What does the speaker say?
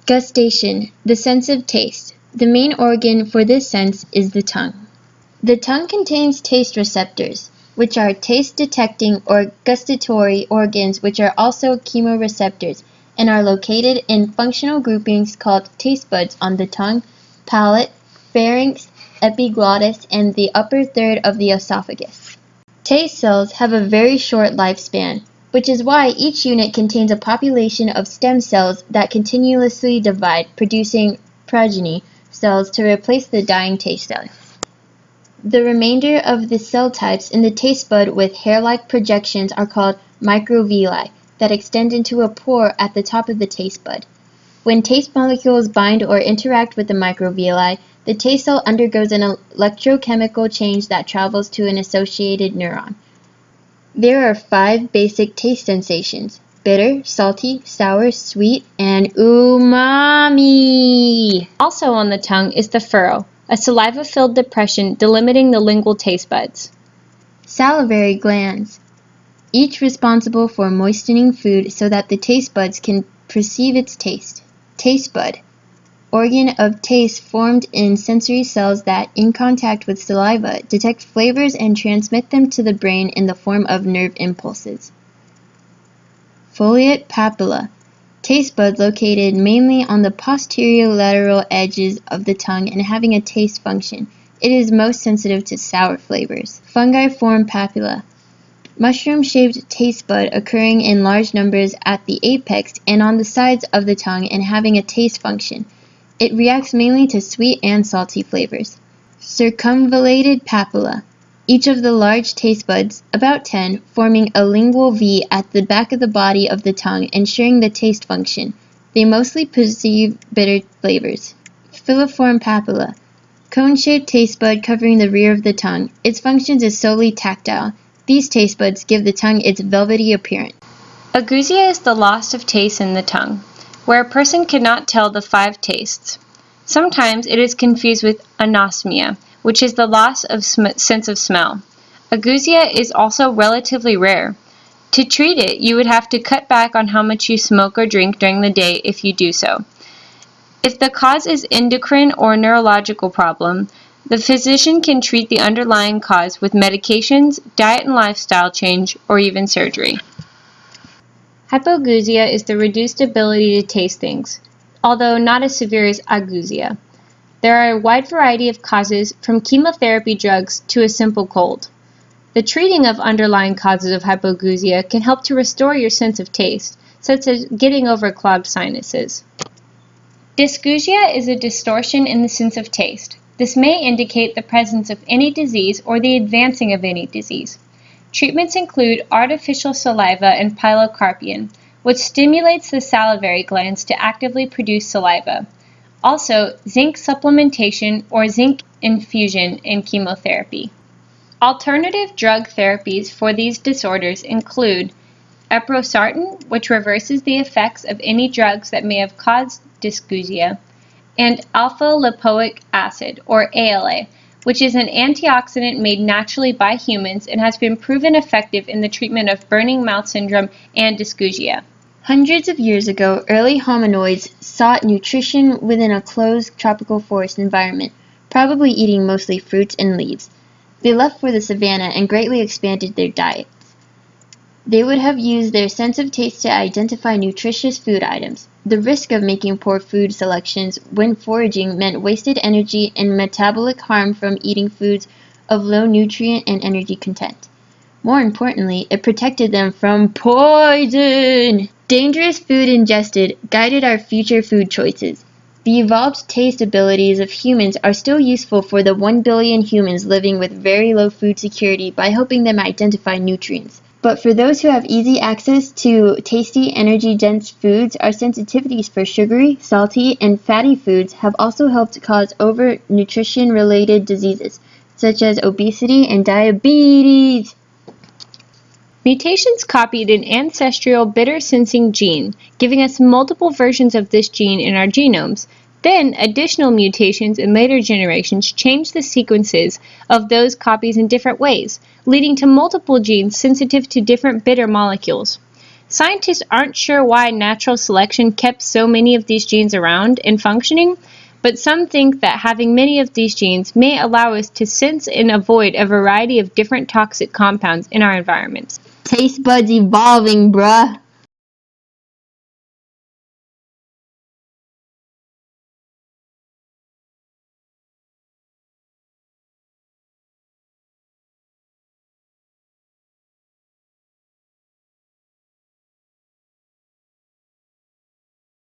Gustation, the sense of taste. The main organ for this sense is the tongue. The tongue contains taste receptors, which are taste-detecting or gustatory organs which are also chemoreceptors and are located in functional groupings called taste buds on the tongue, palate, pharynx, epiglottis, and the upper third of the esophagus. Taste cells have a very short lifespan, which is why each unit contains a population of stem cells that continuously divide, producing progeny cells to replace the dying taste cells. The remainder of the cell types in the taste bud with hair-like projections are called microvilli that extend into a pore at the top of the taste bud. When taste molecules bind or interact with the microvilli, the taste cell undergoes an electrochemical change that travels to an associated neuron. There are 5 basic taste sensations: bitter, salty, sour, sweet, and umami. Also on the tongue is the furrow, a saliva-filled depression delimiting the lingual taste buds. Salivary glands, each responsible for moistening food so that the taste buds can perceive its taste. Taste bud, organ of taste formed in sensory cells that, in contact with saliva, detect flavors and transmit them to the brain in the form of nerve impulses. Foliate papilla, taste bud located mainly on the posterior lateral edges of the tongue and having a taste function. It is most sensitive to sour flavors. Fungiform papilla, mushroom-shaped taste bud occurring in large numbers at the apex and on the sides of the tongue and having a taste function. It reacts mainly to sweet and salty flavors. Circumvallated papilla, each of the large taste buds, about 10, forming a lingual V at the back of the body of the tongue, ensuring the taste function. They mostly perceive bitter flavors. Filiform papilla, cone-shaped taste bud covering the rear of the tongue. Its functions is solely tactile. These taste buds give the tongue its velvety appearance. Agousia is the loss of taste in the tongue, where a person cannot tell the 5 tastes. Sometimes it is confused with anosmia, which is the loss of sense of smell. Agousia is also relatively rare. To treat it, you would have to cut back on how much you smoke or drink during the day if you do so. If the cause is endocrine or neurological problem, the physician can treat the underlying cause with medications, diet and lifestyle change, or even surgery. Hypogeusia is the reduced ability to taste things, although not as severe as agousia. There are a wide variety of causes, from chemotherapy drugs to a simple cold. The treating of underlying causes of hypogeusia can help to restore your sense of taste, such as getting over clogged sinuses. Dysgeusia is a distortion in the sense of taste. This may indicate the presence of any disease or the advancing of any disease. Treatments include artificial saliva and pilocarpine, which stimulates the salivary glands to actively produce saliva. Also, zinc supplementation or zinc infusion in chemotherapy. Alternative drug therapies for these disorders include eprosartan, which reverses the effects of any drugs that may have caused dysgeusia, and alpha-lipoic acid, or ALA, which is an antioxidant made naturally by humans and has been proven effective in the treatment of burning mouth syndrome and dysgeusia. Hundreds of years ago, early hominoids sought nutrition within a closed tropical forest environment, probably eating mostly fruits and leaves. They left for the savanna and greatly expanded their diets. They would have used their sense of taste to identify nutritious food items. The risk of making poor food selections when foraging meant wasted energy and metabolic harm from eating foods of low nutrient and energy content. More importantly, it protected them from poison. Dangerous food ingested guided our future food choices. The evolved taste abilities of humans are still useful for the 1 billion humans living with very low food security by helping them identify nutrients. But for those who have easy access to tasty, energy-dense foods, our sensitivities for sugary, salty, and fatty foods have also helped cause overnutrition-related diseases, such as obesity and diabetes. Mutations copied an ancestral bitter-sensing gene, giving us multiple versions of this gene in our genomes. Then, additional mutations in later generations changed the sequences of those copies in different ways, leading to multiple genes sensitive to different bitter molecules. Scientists aren't sure why natural selection kept so many of these genes around and functioning, but some think that having many of these genes may allow us to sense and avoid a variety of different toxic compounds in our environments. Taste buds evolving, bruh.